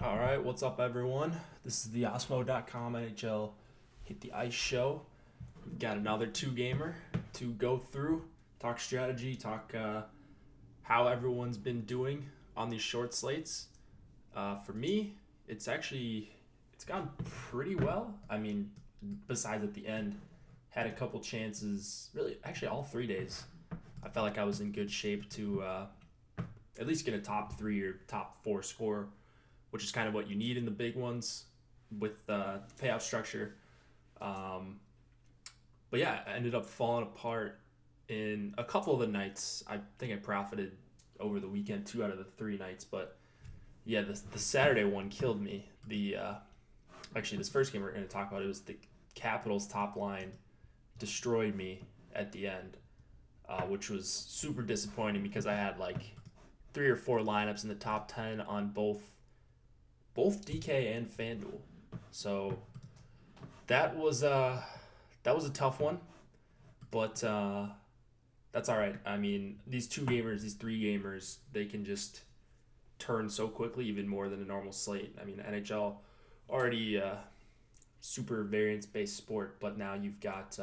All right, what's up, everyone? This is the Osmo.com NHL Hit the Ice show. We've got another two-gamer to go through, talk strategy, talk how everyone's been doing on these short slates. For me, it's gone pretty well. I mean, besides at the end, had a couple chances, really, actually all 3 days. I felt like I was in good shape to at least get a top three or top four score, which is kind of what you need in the big ones with payout structure. But yeah, I ended up falling apart in a couple of the nights. I think I profited over the weekend 2 out of the 3 nights. But yeah, the Saturday one killed me. Actually, this first game we're going to talk about, it was the Capitals top line destroyed me at the end, which was super disappointing because I had like 3 or 4 lineups in the top 10 on both DK and FanDuel. So that was a tough one, but that's all right. I mean, these 3 gamers, they can just turn so quickly, even more than a normal slate. I mean, NHL already super variance based sport, but now you've got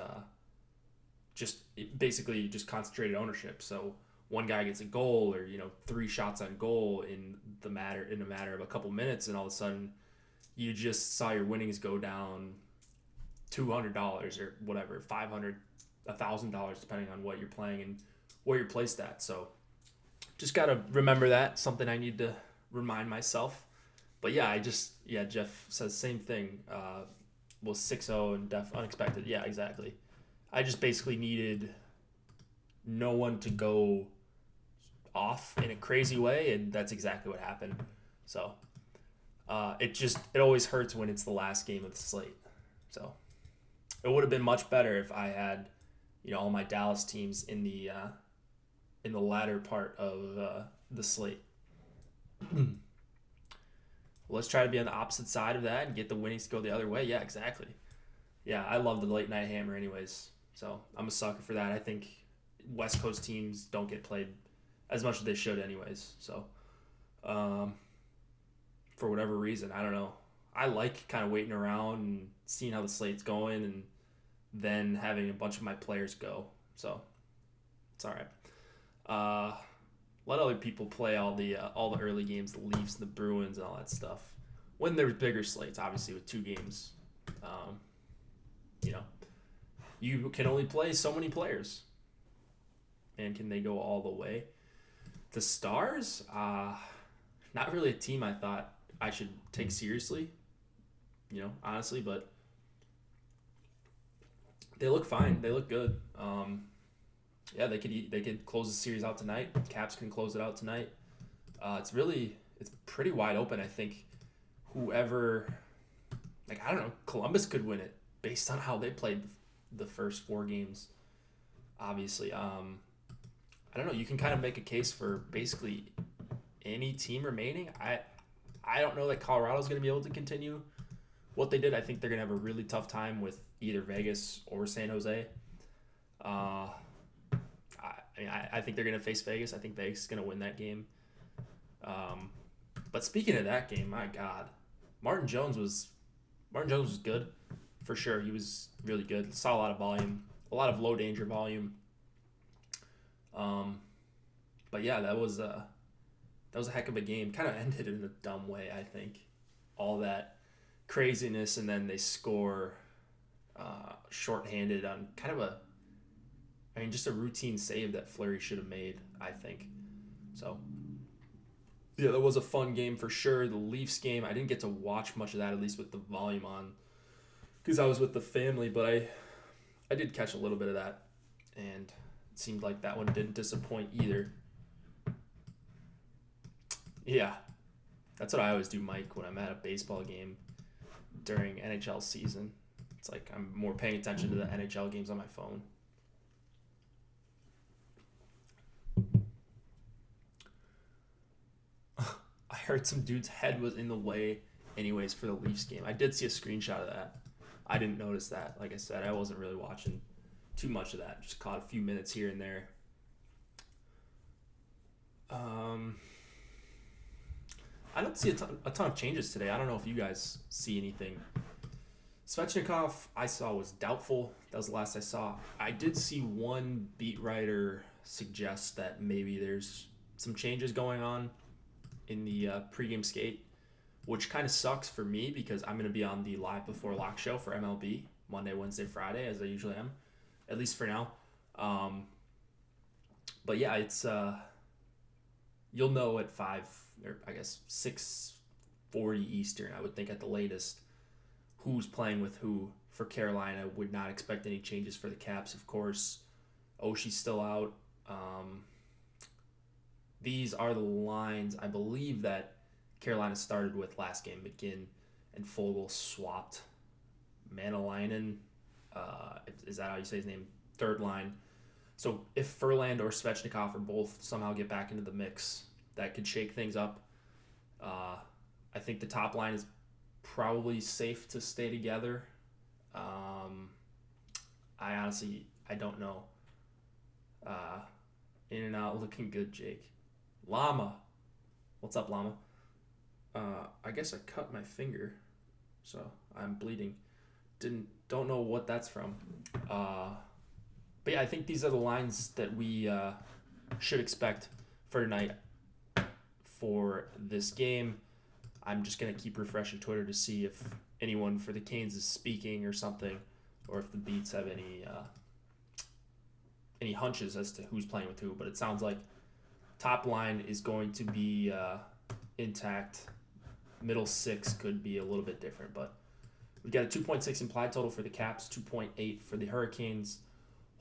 basically just concentrated ownership. So one guy gets a goal, or 3 shots on goal in a matter of a couple minutes, and all of a sudden you just saw your winnings go down $200 or whatever, $500, $1,000, depending on what you're playing and where you're placed at. So just gotta remember that, something I need to remind myself. But yeah, Jeff says same thing. Was 6-0 and unexpected. Yeah, exactly. I just basically needed no one to go off in a crazy way, and that's exactly what happened. So it always hurts when it's the last game of the slate. So it would have been much better if I had all my Dallas teams in the latter part of the slate. Let's try to be on the opposite side of that and get the winnings to go the other way. Yeah, exactly. Yeah, I love the late night hammer anyways, so I'm a sucker for that. I think West Coast teams don't get played as much as they should anyways. So for whatever reason, I don't know. I like kind of waiting around and seeing how the slate's going and then having a bunch of my players go. So it's all right. Let other people play all the early games, the Leafs and the Bruins and all that stuff. When there's bigger slates, obviously with 2 games, you can only play so many players. And can they go all the way? The Stars, not really a team I thought I should take seriously, honestly, but they look fine. They look good. Yeah, they could close the series out tonight. Caps can close it out tonight. It's pretty wide open. I think whoever, I don't know, Columbus could win it based on how they played the first 4 games. Obviously, I don't know. You can kind of make a case for basically any team remaining. I don't know that Colorado's going to be able to continue what they did. I think they're going to have a really tough time with either Vegas or San Jose. I think they're going to face Vegas. I think Vegas is going to win that game. But speaking of that game, my God, Martin Jones was good for sure. He was really good. Saw a lot of volume, a lot of low danger volume. But yeah, that was a heck of a game. Kind of ended in a dumb way, I think. All that craziness, and then they score shorthanded on kind of just a routine save that Fleury should have made, I think. So, yeah, that was a fun game for sure. The Leafs game, I didn't get to watch much of that, at least with the volume on, because I was with the family, but I did catch a little bit of that, and it seemed like that one didn't disappoint either. Yeah, that's what I always do, Mike, when I'm at a baseball game during NHL season. It's like I'm more paying attention to the NHL games on my phone. I heard some dude's head was in the way anyways for the Leafs game. I did see a screenshot of that. I didn't notice that. Like I said, I wasn't really watching too much of that. Just caught a few minutes here and there. I I don't see a ton of changes today. I don't know if you guys see anything. Svechnikov, I saw was doubtful. That was the last I saw. I did see one beat writer suggest that maybe there's some changes going on in the pregame skate, which kind of sucks for me because I'm going to be on the Live Before Lock show for MLB Monday, Wednesday, Friday, as I usually am, at least for now. But yeah, it's you'll know at 5 or I guess 6:40 Eastern, I would think at the latest, who's playing with who for Carolina. Would not expect any changes for the Caps, of course. Oshie's still out. These are the lines I believe that Carolina started with last game. McGinn and Fogle swapped. Manalainen, is that how you say his name? Third line. So if Furland or Svechnikov or both somehow get back into the mix, that could shake things up. I think the top line is probably safe to stay together. I don't know. In and out, looking good, Jake. Llama. What's up, Llama? I guess I cut my finger, so I'm bleeding. Don't know what that's from. But yeah, I think these are the lines that we should expect for tonight for this game. I'm just going to keep refreshing Twitter to see if anyone for the Canes is speaking or something, or if the Beats have any hunches as to who's playing with who. But it sounds like top line is going to be intact. Middle six could be a little bit different, but we got a 2.6 implied total for the Caps, 2.8 for the Hurricanes.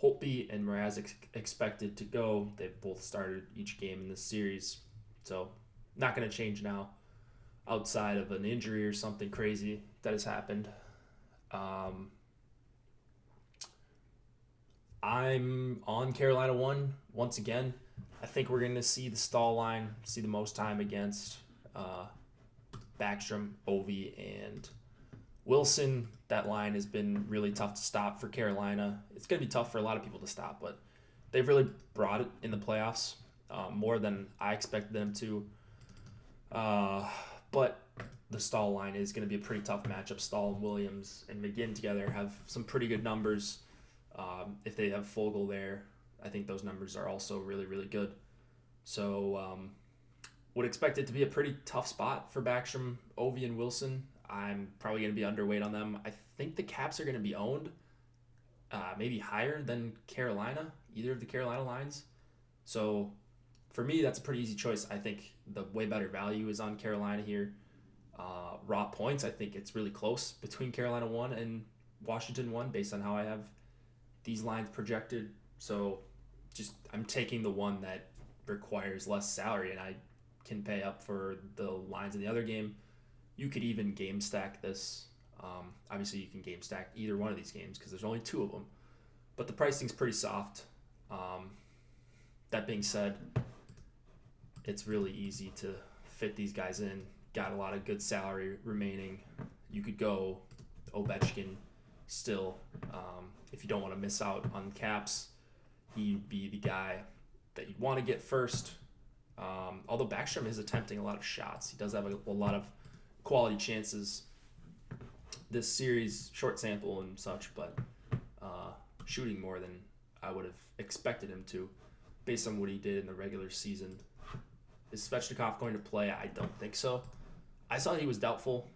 Holtby and Mraz expected to go. They've both started each game in this series, so not going to change now outside of an injury or something crazy that has happened. I'm on Carolina 1 once again. I think we're going to see the stall line, see the most time against Backstrom, Ovi, and Wilson. That line has been really tough to stop for Carolina. It's going to be tough for a lot of people to stop, but they've really brought it in the playoffs, more than I expected them to. But the Stahl line is going to be a pretty tough matchup. Stahl and Williams and McGinn together have some pretty good numbers. If they have Fogle there, I think those numbers are also really, really good. So would expect it to be a pretty tough spot for Backstrom, Ovi, and Wilson. I'm probably going to be underweight on them. I think the Caps are going to be owned maybe higher than Carolina, either of the Carolina lines. So for me, that's a pretty easy choice. I think the way better value is on Carolina here. Raw points, I think it's really close between Carolina 1 and Washington 1 based on how I have these lines projected. So just I'm taking the one that requires less salary, and I can pay up for the lines in the other game. You could even game stack this. Obviously, you can game stack either one of these games because there's only 2 of them. But the pricing's pretty soft. That being said, it's really easy to fit these guys in. Got a lot of good salary remaining. You could go Ovechkin still. If you don't want to miss out on Caps, he'd be the guy that you'd want to get first. Although Backstrom is attempting a lot of shots. He does have a lot of quality chances this series, short sample and such, but shooting more than I would have expected him to based on what he did in the regular season. Is Svechnikov going to play? I don't think so. I saw he was doubtful.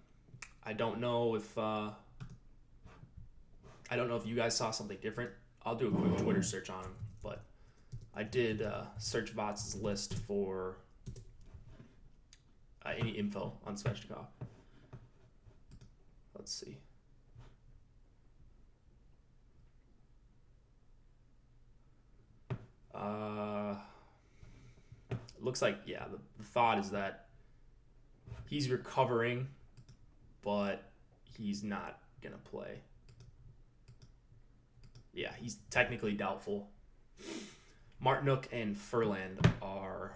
I don't know if you guys saw something different. I'll do a quick Twitter search on him, but I did search Votz's list for any info on Svechnikov. Let's see. Looks like, yeah, the thought is that he's recovering, but he's not going to play. Yeah, he's technically doubtful. Martinook and Furland are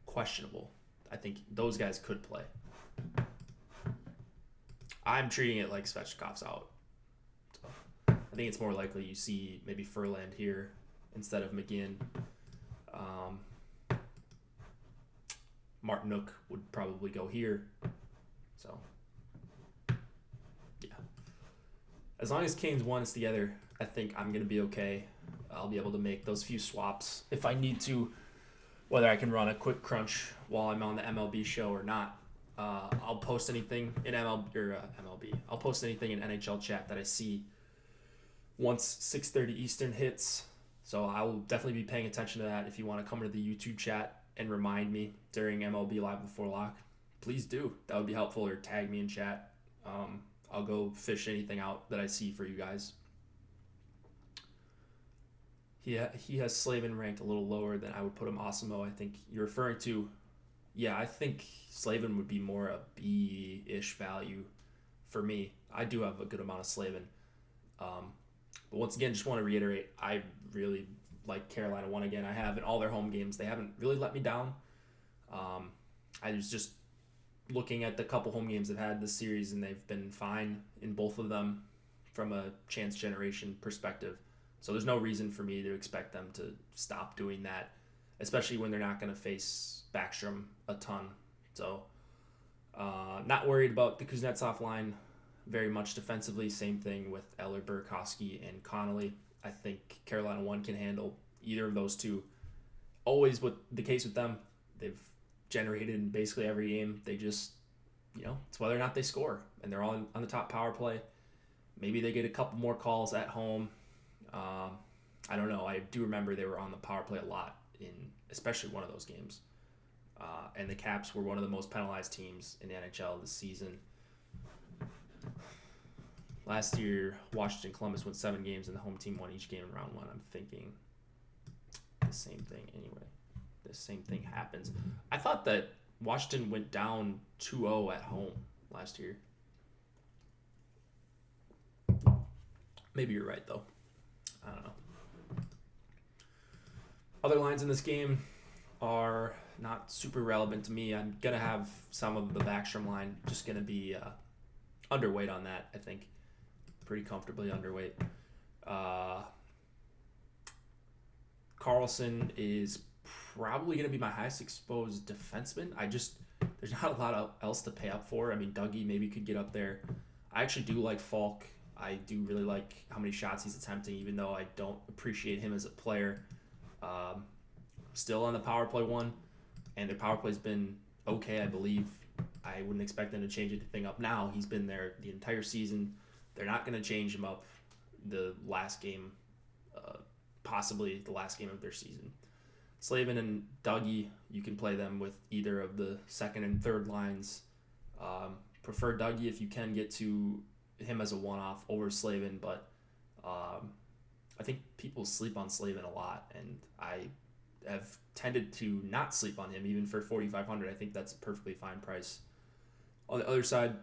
questionable. I think those guys could play. I'm treating it like Svechnikov's out. So I think it's more likely you see maybe Furland here instead of McGinn. Martinook would probably go here. So, yeah. As long as Kane's won us together, I think I'm going to be okay. I'll be able to make those few swaps if I need to, whether I can run a quick crunch while I'm on the MLB show or not. I'll post anything in MLB. I'll post anything in NHL chat that I see once 6:30 Eastern hits. So I will definitely be paying attention to that. If you want to come into the YouTube chat and remind me during MLB Live Before Lock, please do. That would be helpful, or tag me in chat. I'll go fish anything out that I see for you guys. He has Slavin ranked a little lower than I would put him. Asimo, I think you're referring to. Yeah, I think Slavin would be more a B-ish value for me. I do have a good amount of Slavin. But once again, just want to reiterate, I really like Carolina won again. I have in all their home games. They haven't really let me down. I was just looking at the couple home games they've had this series, and they've been fine in both of them from a chance generation perspective. So there's no reason for me to expect them to stop doing that, especially when they're not going to face Backstrom a ton. So not worried about the Kuznetsov line very much defensively. Same thing with Eller, Burakovsky, and Connolly. I think Carolina 1 can handle either of those two. Always with the case with them, they've generated in basically every game. They just, it's whether or not they score. And they're all on the top power play. Maybe they get a couple more calls at home. I don't know. I do remember they were on the power play a lot in especially one of those games. And the Caps were one of the most penalized teams in the NHL this season. Last year, Washington Columbus won 7 games and the home team won each game in round 1. I'm thinking the same thing anyway. The same thing happens. I thought that Washington went down 2-0 at home last year. Maybe you're right, though. I don't know. Other lines in this game are not super relevant to me. I'm going to have some of the Backstrom line just going to be underweight on that, I think. Pretty comfortably underweight. Carlson is probably going to be my highest exposed defenseman. There's not a lot else to pay up for. I mean, Dougie maybe could get up there. I actually do like Falk. I do really like how many shots he's attempting, even though I don't appreciate him as a player. Still on the power play 1, and their power play's been okay, I believe. I wouldn't expect them to change anything up now. He's been there the entire season. They're not going to change him up the last game, possibly the last game of their season. Slavin and Dougie, you can play them with either of the second and third lines. Prefer Dougie if you can get to him as a one-off over Slavin, but I think people sleep on Slavin a lot, and I have tended to not sleep on him even for 4,500. I think that's a perfectly fine price. On the other side,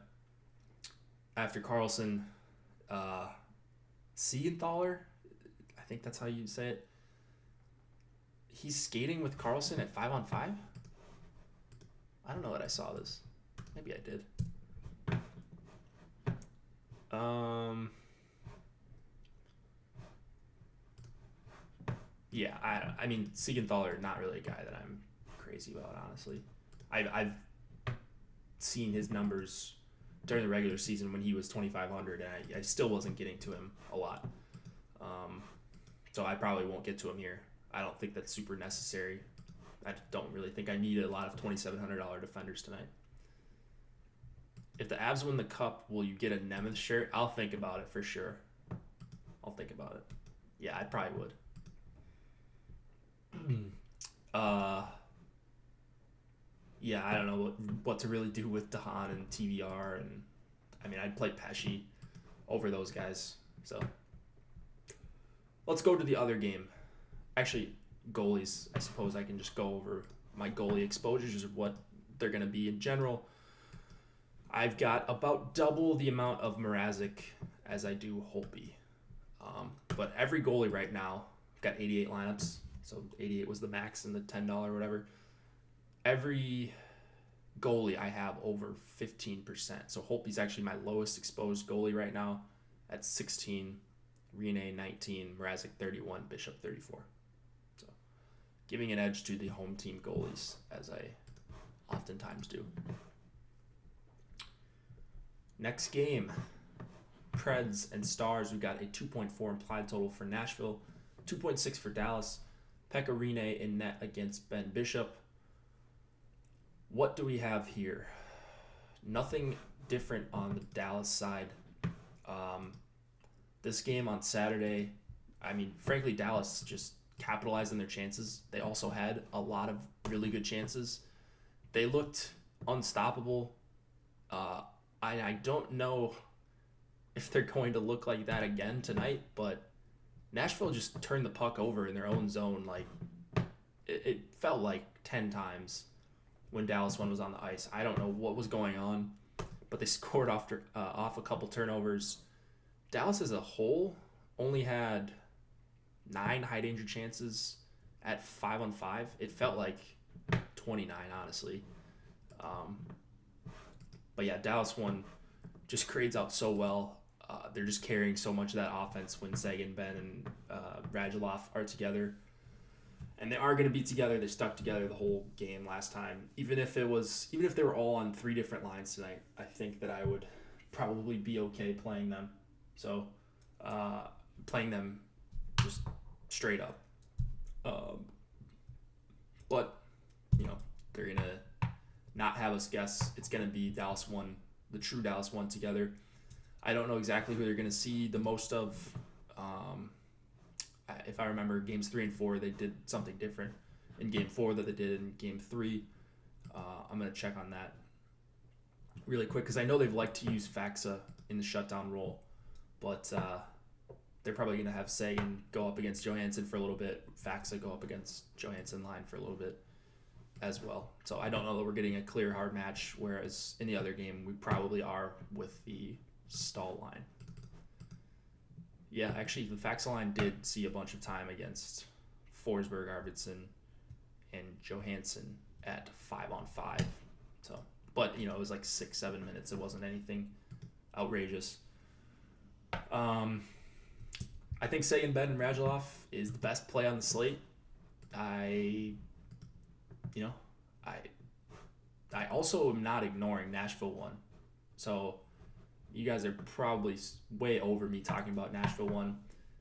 after Carlson, Siegenthaler, I think that's how you say it. He's skating with Carlson at 5-on-5? I don't know that I saw this. Maybe I did. Yeah, I mean, Siegenthaler, not really a guy that I'm crazy about, honestly. I've seen his numbers during the regular season when he was 2,500, and I still wasn't getting to him a lot. So I probably won't get to him here. I don't think that's super necessary. I don't really think I need a lot of $2,700 defenders tonight. If the Avs win the Cup, will you get a Nemeth shirt? I'll think about it for sure. I'll think about it. Yeah, I probably would. Yeah, I don't know what to really do with Dahan and TVR, and I mean, I'd play Pesci over those guys. So let's go to the other game. Actually, goalies. I suppose I can just go over my goalie exposures of what they're going to be in general. I've got about double the amount of Mrazek as I do Holtby. But every goalie right now, I've got 88 lineups. So 88 was the max in the $10 or whatever. Every goalie I have over 15%. So Holtby's actually my lowest exposed goalie right now at 16, Rene 19, Mrazek 31, Bishop 34. So giving an edge to the home team goalies as I oftentimes do. Next game, Preds and Stars. We got a 2.4 implied total for Nashville, 2.6 for Dallas. Pekka Rinne in net against Ben Bishop. What do we have here? Nothing different on the Dallas side. This game on Saturday, I mean, frankly, Dallas just capitalized on their chances. They also had a lot of really good chances. They looked unstoppable. I don't know if they're going to look like that again tonight, but Nashville just turned the puck over in their own zone. Like it felt like 10 times when Dallas one was on the ice. I don't know what was going on, but they scored off a couple turnovers. Dallas as a whole only had 9 high danger chances at 5-on-5. It felt like 29, honestly. But yeah, Dallas one just grades out so well. They're just carrying so much of that offense when Sagan, Ben, and Radulov are together. And they are going to be together. They stuck together the whole game last time. Even if they were all on 3 different lines tonight, I think that I would probably be okay playing them. So, playing them just straight up. But, they're going to not have us guess. It's going to be Dallas 1, the true Dallas 1 together. I don't know exactly who they're going to see the most of. If I remember, games 3 and 4, they did something different in game 4 that they did in game 3. I'm going to check on that really quick because I know they've liked to use Faxa in the shutdown role, but they're probably going to have Sagan go up against Johansson for a little bit, Faxa go up against Johansson line for a little bit as well. So I don't know that we're getting a clear hard match, whereas in the other game we probably are with the Stahl line. Yeah, actually, the Faxa line did see a bunch of time against Forsberg, Arvidsson, and Johansson at 5-on-5. So, but it was like 6-7 minutes. It wasn't anything outrageous. I think Sagan, Ben, and Radulov is the best play on the slate. I also am not ignoring Nashville one. So you guys are probably way over me talking about Nashville one,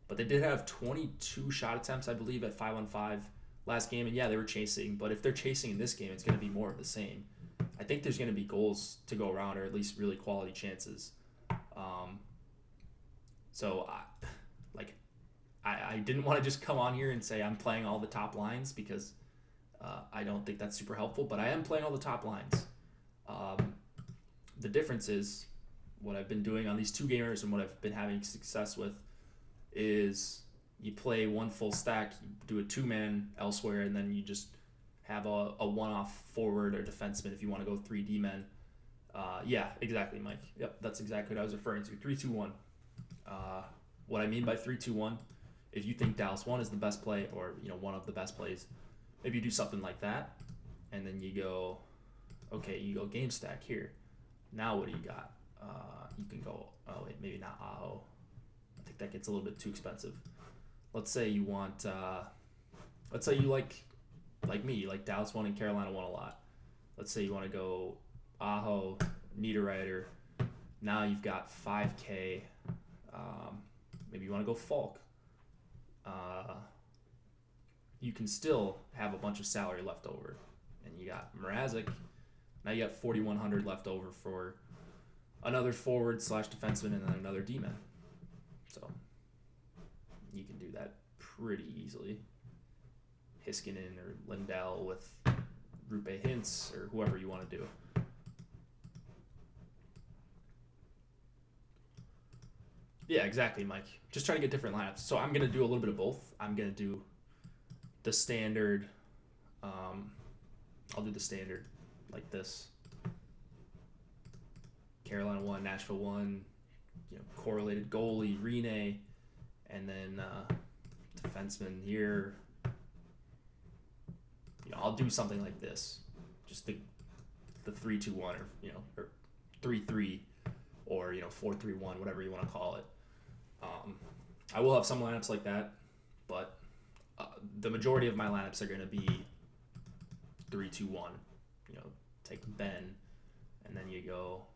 but they did have 22 shot attempts, I believe, at 5-on-5 last game. And yeah, they were chasing, but if they're chasing in this game, it's going to be more of the same. I think there's going to be goals to go around, or at least really quality chances. So I didn't want to just come on here and say I'm playing all the top lines because I don't think that's super helpful, but I am playing all the top lines. The difference is what I've been doing on these 2 gamers and what I've been having success with is you play one full stack, you do a 2-man elsewhere, and then you just have a one-off forward or defenseman if you want to go 3D men. Yeah, exactly, Mike. Yep, that's exactly what I was referring to. 3-2-1. What I mean by 3-2-1, if you think Dallas 1 is the best play or one of the best plays, maybe you do something like that, and then you go game stack here. Now what do you got? You can go, maybe not Aho. I think that gets a little bit too expensive. Let's say you want, let's say you like me, you like Dallas 1 and Carolina 1 a lot. Let's say you want to go Aho, Niederreiter. Now you've got 5K. Maybe you want to go Falk. You can still have a bunch of salary left over. And you got Mrazek. Now you got 4,100 left over for another forward/defenseman and then another D-man. So you can do that pretty easily. Hiskinen or Lindell with Rupe Hintz or whoever you want to do. Yeah, exactly, Mike. Just trying to get different lineups. So I'm going to do a little bit of both. I'm going to do the standard. I'll do the standard like this. Carolina 1, Nashville 1, correlated goalie, Rinne, and then defenseman here. I'll do something like this. Just the 3-2-1 or 3-3 or 4-3-1, whatever you want to call it. I will have some lineups like that, but the majority of my lineups are going to be 3-2-1. take Ben, and then you go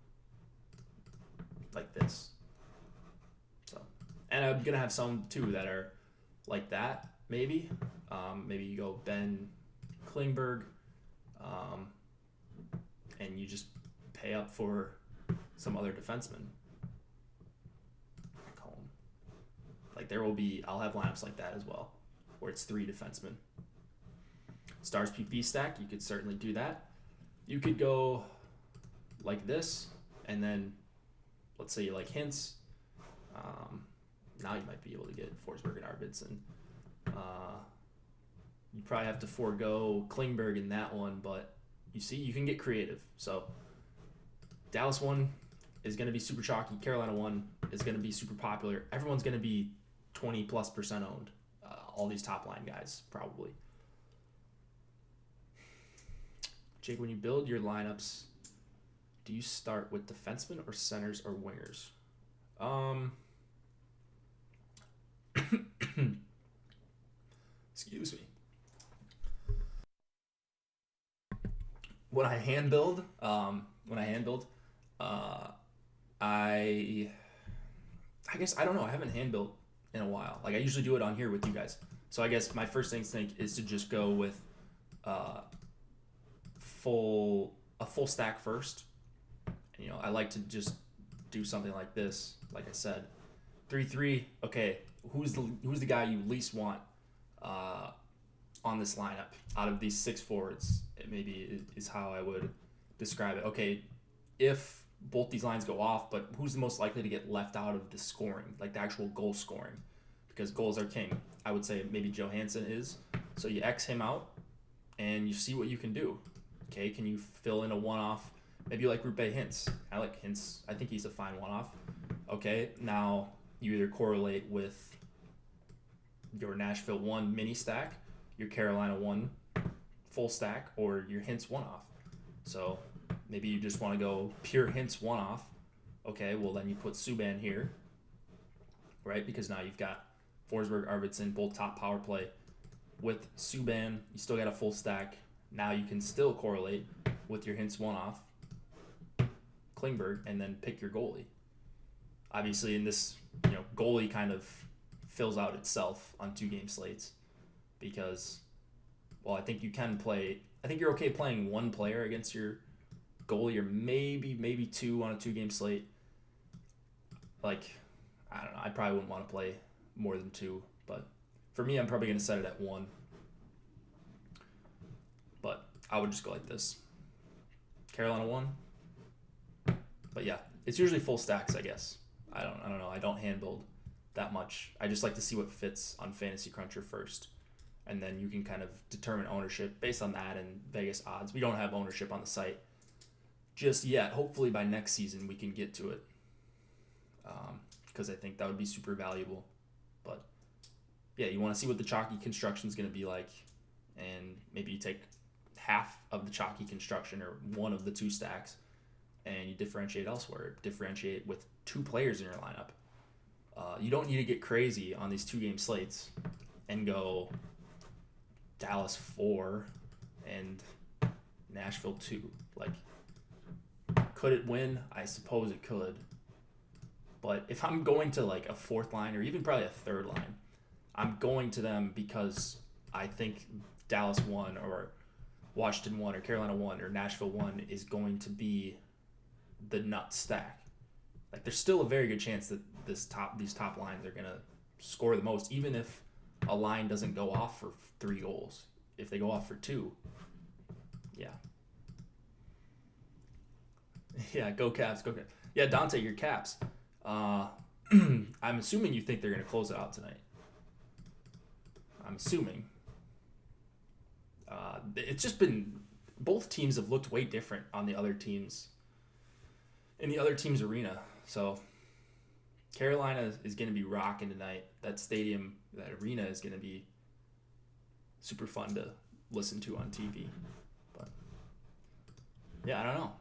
like this. So, and I'm gonna have some too that are like that. Maybe you go Ben, Klingberg, and you just pay up for some other defenseman. Like I'll have lineups like that as well, where it's 3 defensemen. Stars PP stack, you could certainly do that. You could go like this, and then let's say you like Hintz. Now you might be able to get Forsberg and Arvidsson. You probably have to forego Klingberg in that one, but you see, you can get creative. So Dallas 1 is going to be super chalky. Carolina 1 is going to be super popular. Everyone's going to be 20+% owned. All these top line guys, probably. Jake, when you build your lineups, do you start with defensemen or centers or wingers? Excuse me. When I hand build, I guess I don't know. I haven't hand built in a while. Like I usually do it on here with you guys. So I guess my first instinct is to just go with a full stack first. And, I like to just do something like this. Like I said, 3-3. Okay, who's the guy you least want on this lineup out of these 6 forwards? It maybe is how I would describe it. Okay, if both these lines go off, but who's the most likely to get left out of the scoring, like the actual goal scoring? Because goals are king. I would say maybe Johansson is. So you X him out, and you see what you can do. Okay, can you fill in a one-off? Maybe you like Rupe Hintz. I like Hintz. I think he's a fine one-off. Okay, now you either correlate with your Nashville 1 mini stack, your Carolina 1 full stack, or your Hintz one-off. So maybe you just want to go pure Hintz one-off. Okay, well then you put Subban here, right? Because now you've got Forsberg, Arvidsson, both top power play. With Subban, you still got a full stack. Now you can still correlate with your Hintz one-off, Klingberg, and then pick your goalie. Obviously, in this, goalie kind of fills out itself on 2-game slates because, well, I think you're okay playing 1 player against your goalie, or maybe 2 on a 2-game slate. Like, I don't know. I probably wouldn't want to play more than 2, but for me, I'm probably going to set it at 1. But I would just go like this. Carolina 1. But yeah, it's usually full stacks, I guess. I don't know. I don't hand build that much. I just like to see what fits on Fantasy Cruncher first. And then you can kind of determine ownership based on that and Vegas odds. We don't have ownership on the site just yet. Hopefully by next season we can get to it. Because I think that would be super valuable. But yeah, you want to see what the chalky construction is going to be like. And maybe you take half of the chalky construction or one of the 2 stacks and you differentiate elsewhere. Differentiate with 2 players in your lineup. You don't need to get crazy on these 2-game slates and go Dallas 4 and Nashville 2. Like, could it win? I suppose it could. But if I'm going to like a 4th line or even probably a 3rd line, I'm going to them because I think Dallas 1 or Washington 1 or Carolina 1 or Nashville 1 is going to be the nut stack. Like, there's still a very good chance that these top lines are going to score the most, even if a line doesn't go off for 3 goals. If they go off for 2, yeah. Yeah, go Caps, go Caps. Yeah, Dante, your Caps. I'm assuming you think they're going to close it out tonight. I'm assuming. It's just been, both teams have looked way different on the other teams, in the other team's arena. So Carolina is going to be rocking tonight. That stadium, that arena is going to be super fun to listen to on TV. But yeah, I don't know.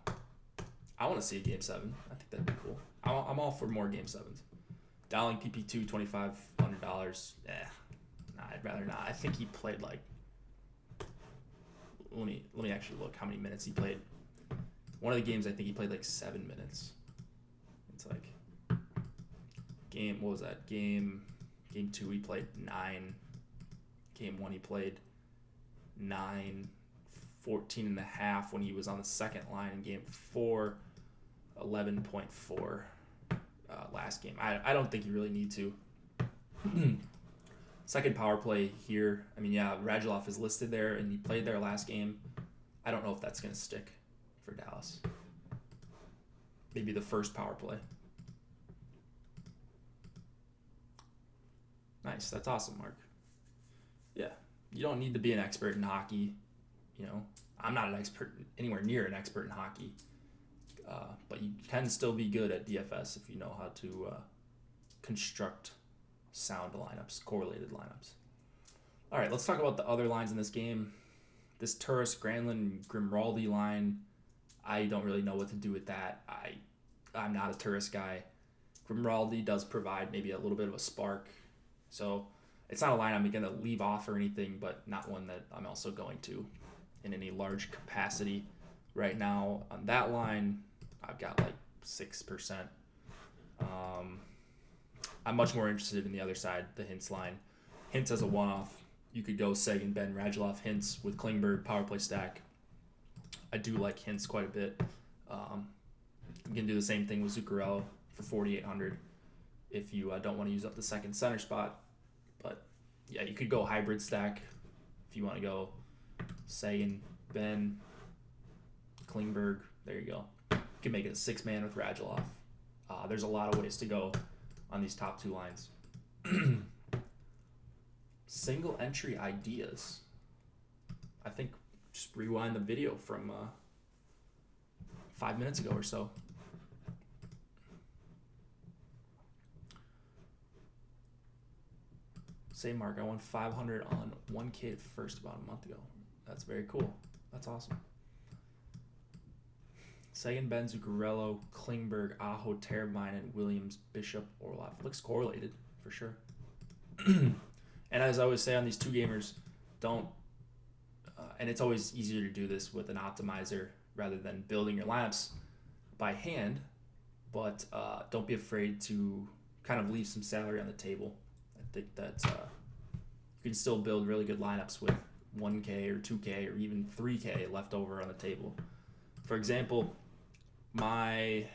I want to see a Game 7. I think that'd be cool. I'm all for more Game 7s. Dowling PP2, $2,500. Nah, I'd rather not. I think he played like, let me actually look how many minutes he played. One of the games, I think he played like 7 minutes. It's like what was that? Game 2 he played 9. Game 1 he played 9, 14 and a half when he was on the second line. In game 4, 11.4 last game. I don't think you really need to. Second power play here. I mean, yeah, Radulov is listed there, and he played there last game. I don't know if that's going to stick for Dallas. Maybe the first power play. Nice. That's awesome, Mark. Yeah. You don't need to be an expert in hockey. I'm not an expert, anywhere near an expert in hockey. But you can still be good at DFS if you know how to construct sound lineups, correlated lineups. All right, let's talk about the other lines in this game. This Turris, Granlund, Grimaldi line, I don't really know what to do with that. I'm not a Turris guy. Grimaldi does provide maybe a little bit of a spark. So it's not a line I'm going to leave off or anything, but not one that I'm also going to in any large capacity. Right now on that line, I've got like 6%. I'm much more interested in the other side, the Hintz line. Hintz as a one-off. You could go Seguin, Ben, Radulov, Hintz with Klingberg, power play stack. I do like Hintz quite a bit. You can do the same thing with Zuccarello for 4,800 if you don't want to use up the second center spot. But yeah, you could go hybrid stack if you want to go Seguin, Ben, Klingberg. There you go. You can make it a 6-man with Radulov. There's a lot of ways to go on these top two lines. Single entry ideas. I think just rewind the video from 5 minutes ago or so. Say, Mark, I won 500 on 1K at first about a month ago. That's very cool. That's awesome. Seguin, Ben, Zuccarello, Klingberg, Aho, Teravainen, Williams, Bishop, Orlov. Looks correlated for sure. And as I always say on these two gamers, don't, and it's always easier to do this with an optimizer rather than building your lineups by hand, but don't be afraid to kind of leave some salary on the table. I think that you can still build really good lineups with 1K or 2K or even 3K left over on the table. For example, the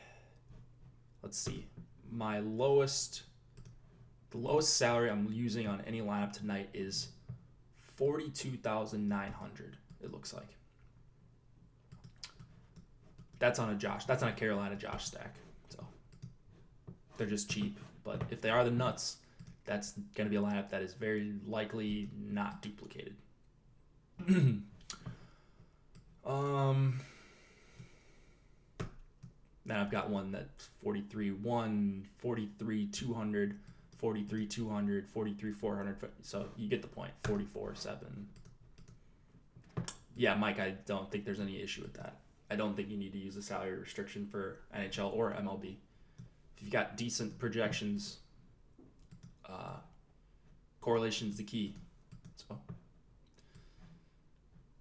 lowest salary I'm using on any lineup tonight is 42,900. It looks like that's on a Carolina Josh stack. So they're just cheap, but if they are the nuts, that's going to be a lineup that is very likely not duplicated. Then I've got one that's 43-1, 43-200, 43-200, 43-400. So you get the point. 44-7. Yeah, Mike, I don't think there's any issue with that. I don't think you need to use a salary restriction for NHL or MLB. If you've got decent projections, correlation is the key. So,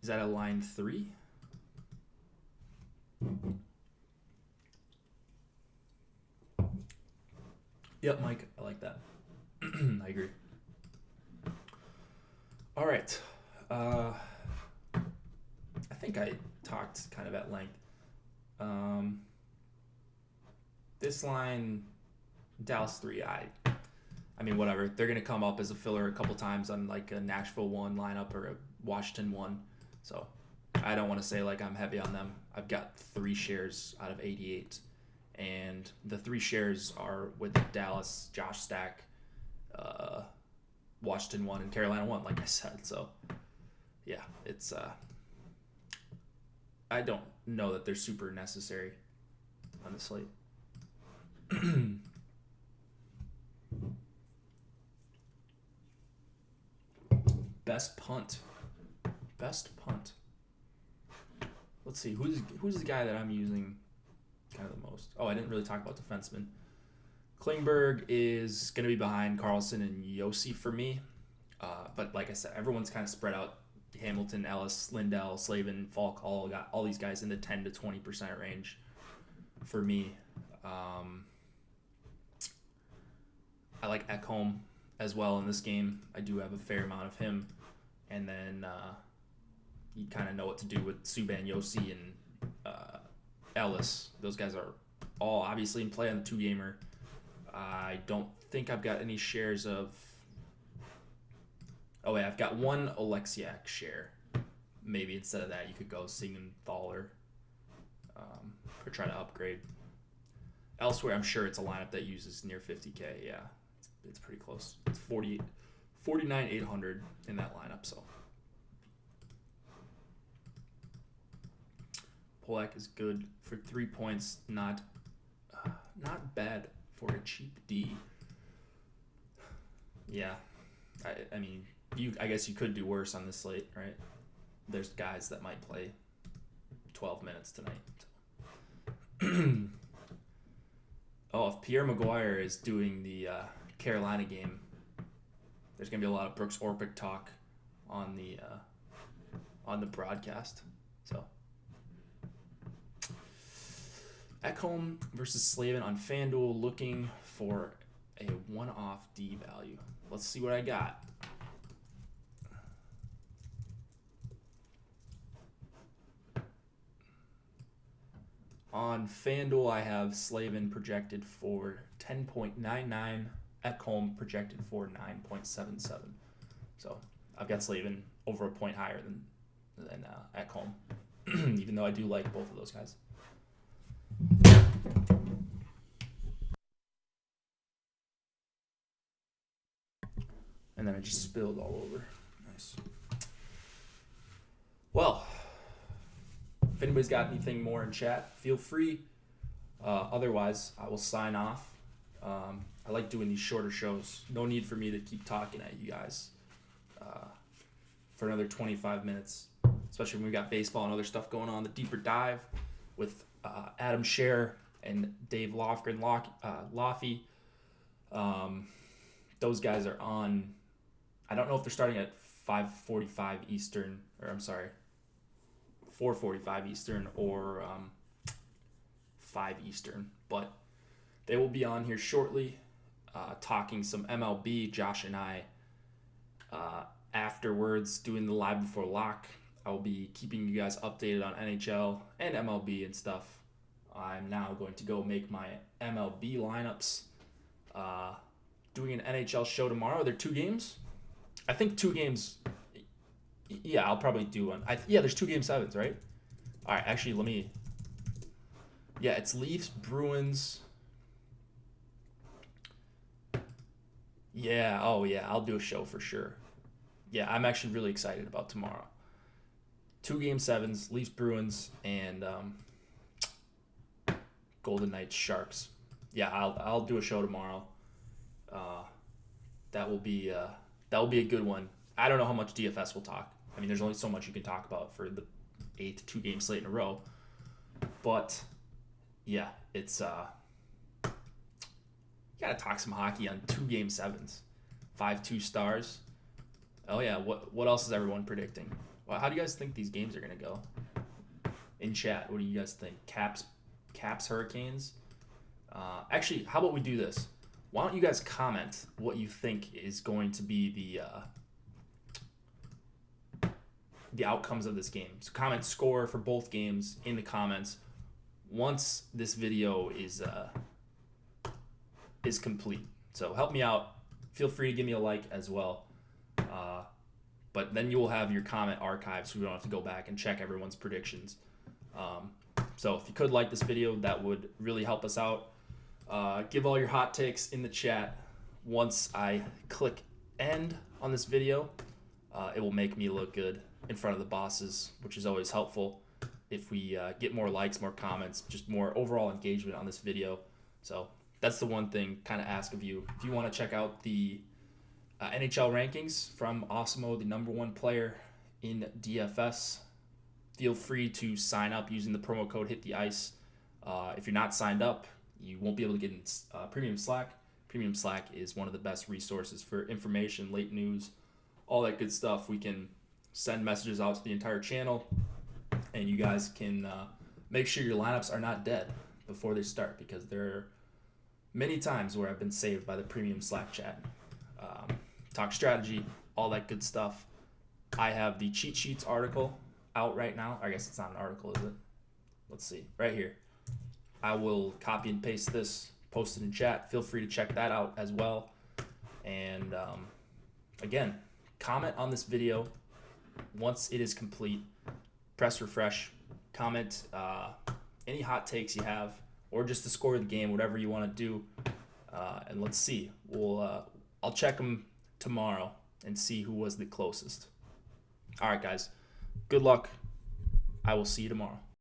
is that a line 3? Yep, Mike, I like that. I agree. All right. I think I talked kind of at length. This line, Dallas 3, I mean, whatever. They're going to come up as a filler a couple times on like a Nashville 1 lineup or a Washington 1. So I don't want to say like I'm heavy on them. I've got 3 shares out of 88. And the 3 shares are with Dallas, Josh Stack, Washington 1, and Carolina 1, like I said. So, yeah, it's I don't know that they're super necessary on the slate. Best punt. Let's see, who's the guy that I'm using kind of the most? Oh, I didn't really talk about defensemen. Klingberg is going to be behind Carlson and Yossi for me. But like I said, everyone's kind of spread out. Hamilton, Ellis, Lindell, Slavin, Falk, all got all these guys in the 10 to 20% range for me. I like Ekholm as well in this game. I do have a fair amount of him. And then you kind of know what to do with Subban, Yossi, and Ellis. Those guys are all obviously in play on the two-gamer. I don't think I've got any shares of... Oh, yeah, I've got one Oleksiak share. Maybe instead of that, you could go Siegenthaler or try to upgrade. Elsewhere, I'm sure it's a lineup that uses near 50K. Yeah, it's pretty close. It's 49,800 in that lineup, so. Polak is good for 3 points. Not bad for a cheap D. Yeah, I mean, I guess you could do worse on this slate, right? There's guys that might play 12 minutes tonight. Oh, if Pierre Maguire is doing the Carolina game, there's gonna be a lot of Brooks Orpik talk on the broadcast. So, Ekholm versus Slavin on FanDuel, looking for a one-off D value. Let's see what I got. On FanDuel, I have Slavin projected for 10.99, Ekholm projected for 9.77. So I've got Slavin over a point higher than Ekholm, even though I do like both of those guys. And then I just spilled all over. Nice. Well, if anybody's got anything more in chat, feel free. Otherwise, I will sign off. I like doing these shorter shows. No need for me to keep talking at you guys for another 25 minutes, especially when we got baseball and other stuff going on. The deeper dive with Adam Scher and Dave Lofgren, Loffy. Those guys are on. I don't know if they're starting at 5:45 Eastern, or I'm sorry, 4:45 Eastern or 5 Eastern, but they will be on here shortly talking some MLB. Josh and I afterwards doing the live before lock. I will be keeping you guys updated on NHL and MLB and stuff. I'm now going to go make my MLB lineups. Doing an NHL show tomorrow. There are 2 games. I think 2 games. Yeah, I'll probably do one. There's 2 Game 7s, right? All right, actually, let me... Yeah, it's Leafs, Bruins. Yeah, I'll do a show for sure. Yeah, I'm actually really excited about tomorrow. 2 Game 7s, Leafs, Bruins, and Golden Knights, Sharks. Yeah, I'll do a show tomorrow. That will be a good one. I don't know how much DFS will talk. I mean, there's only so much you can talk about for the 8th 2-game slate in a row. But yeah, it's you gotta talk some hockey on 2 Game 7s, 5-2 stars. Oh yeah, what else is everyone predicting? Well, how do you guys think these games are gonna go? In chat, what do you guys think? Caps, Hurricanes. Actually, how about we do this? Why don't you guys comment what you think is going to be the outcomes of this game? So comment score for both games in the comments once this video is complete. So help me out. Feel free to give me a like as well. But then you will have your comment archive, so we don't have to go back and check everyone's predictions. So if you could like this video, that would really help us out. Give all your hot takes in the chat. Once I click end on this video, it will make me look good in front of the bosses, which is always helpful if we get more likes, more comments, just more overall engagement on this video. So that's the one thing kind of ask of you. If you want to check out the NHL rankings from Osmo, the #1 player in DFS, feel free to sign up using the promo code HitTheIce. If you're not signed up, you won't be able to get in Premium Slack. Premium Slack is one of the best resources for information, late news, all that good stuff. We can send messages out to the entire channel, and you guys can make sure your lineups are not dead before they start, because there are many times where I've been saved by the premium Slack chat. Talk strategy, all that good stuff. I have the cheat sheets article out right now. I guess it's not an article, is it? Let's see. Right here. I will copy and paste this, post it in chat. Feel free to check that out as well. And again, comment on this video once it is complete. Press refresh. Comment any hot takes you have, or just the score of the game, whatever you want to do. And let's see. I'll check them tomorrow and see who was the closest. All right, guys. Good luck. I will see you tomorrow.